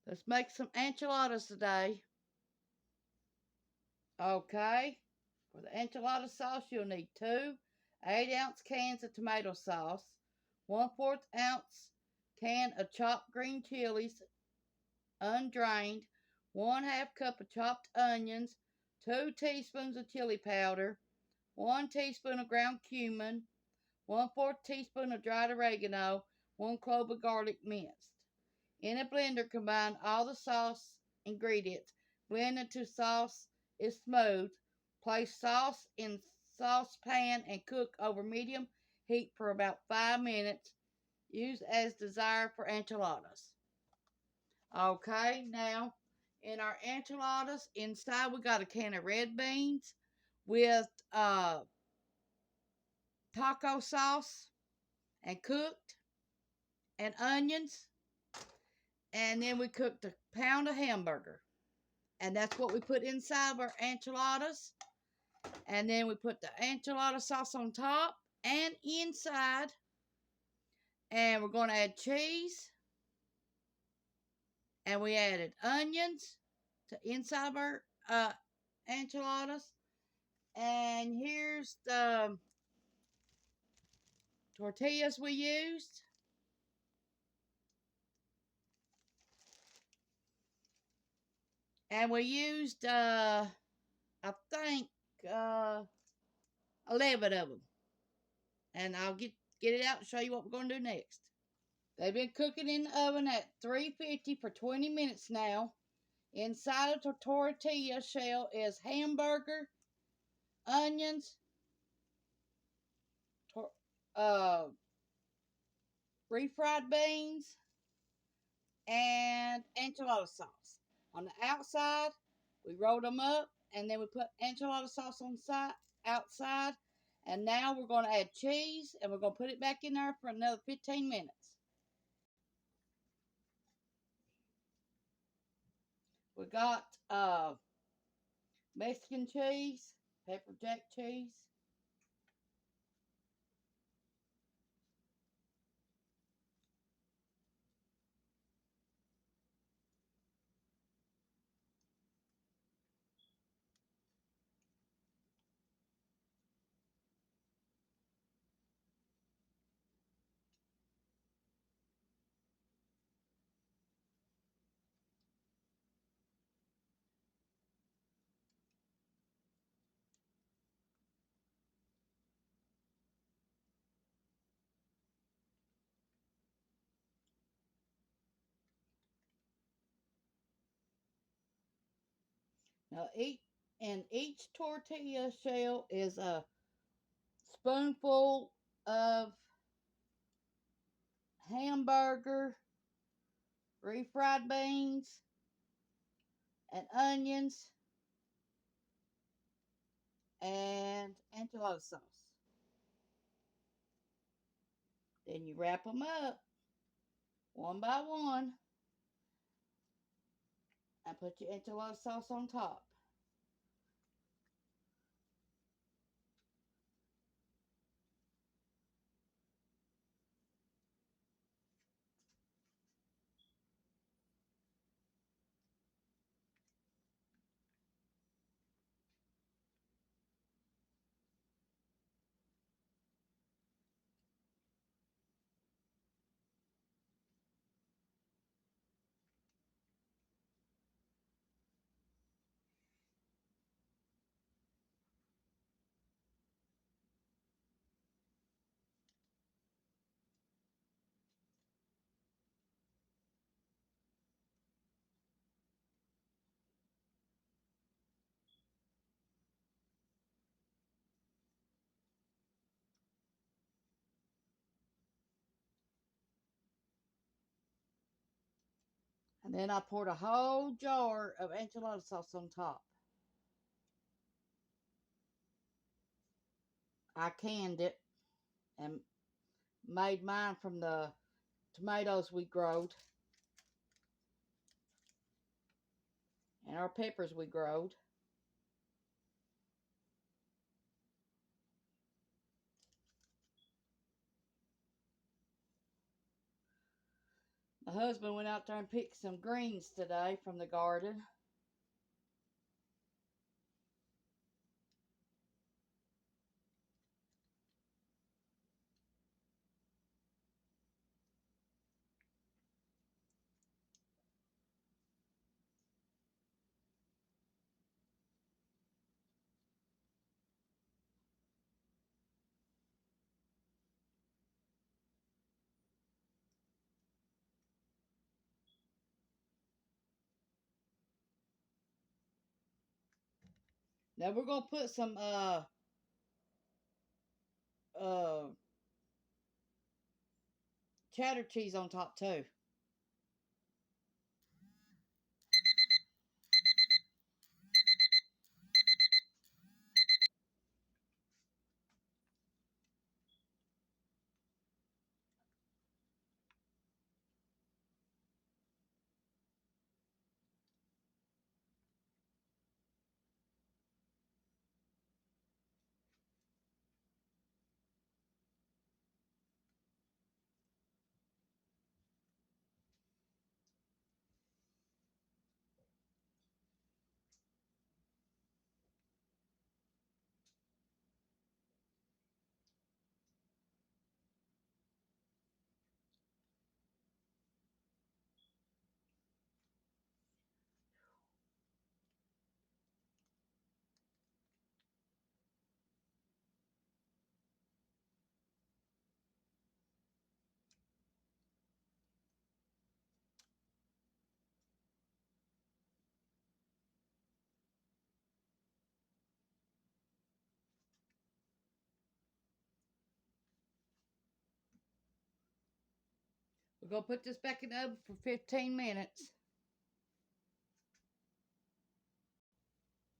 Let's make some enchiladas today. Okay. For the enchilada sauce, you'll need two 8-ounce cans of tomato sauce, 1/4 ounce can of chopped green chilies, undrained, 1/2 cup of chopped onions, 2 teaspoons of chili powder, 1 teaspoon of ground cumin, 1/4 teaspoon of dried oregano, 1 clove of garlic minced. In a blender, combine all the sauce ingredients. Blend until sauce is smooth. Place sauce in saucepan and cook over medium heat for about 5 minutes. Use as desired for enchiladas. Okay, now in our enchiladas, inside we got a can of red beans with taco sauce and cooked, and onions, and then we cooked a pound of hamburger. And that's what we put inside of our enchiladas. And then we put the enchilada sauce on top and inside. And we're going to add cheese. And we added onions to inside of our enchiladas. And here's the tortillas we used. And we used, I think, 11 of them. And I'll get it out and show you what we're going to do next. They've been cooking in the oven at 350 for 20 minutes now. Inside of the tortilla shell is hamburger, onions, uh, refried beans, and enchilada sauce. On the outside, we rolled them up, and then we put enchilada sauce on the outside. And now we're going to add cheese, and we're going to put it back in there for another 15 minutes. We got Mexican cheese, pepper jack cheese, now, each tortilla shell is a spoonful of hamburger, refried beans, and onions, and enchilada sauce. Then you wrap them up one by one and put your enchilada sauce on top. And then I poured a whole jar of enchilada sauce on top. I canned it and made mine from the tomatoes we growed and our peppers we growed. My husband went out there and picked some greens today from the garden. Now we're gonna put some uh cheddar cheese on top too. We're gonna put this back in the oven for 15 minutes.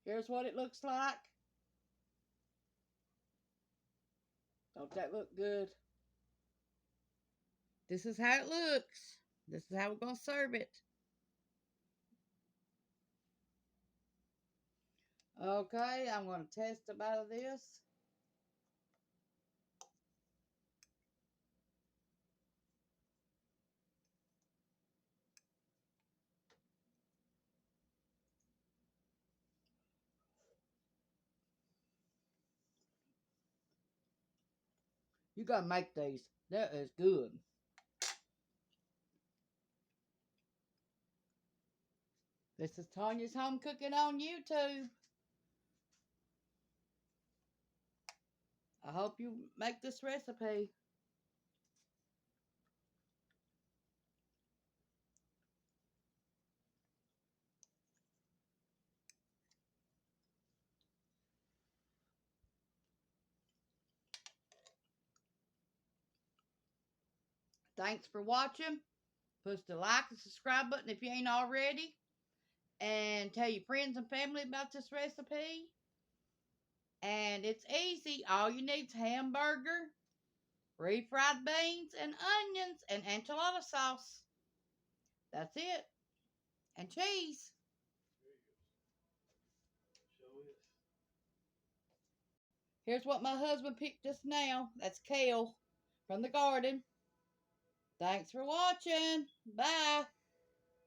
Here's what it looks like. Don't that look good? This is how it looks. This is how we're gonna serve it. Okay, I'm gonna test a bite of this. You gotta make these. That is good. This is Tanya's Home Cooking on YouTube. I hope you make this recipe. Thanks for watching. Push the like and subscribe button if you ain't already. And tell your friends and family about this recipe. And it's easy. All you need is hamburger, refried beans, and onions, and enchilada sauce. That's it. And cheese. Here's what my husband picked just now. That's kale from the garden. Thanks for watching. Bye.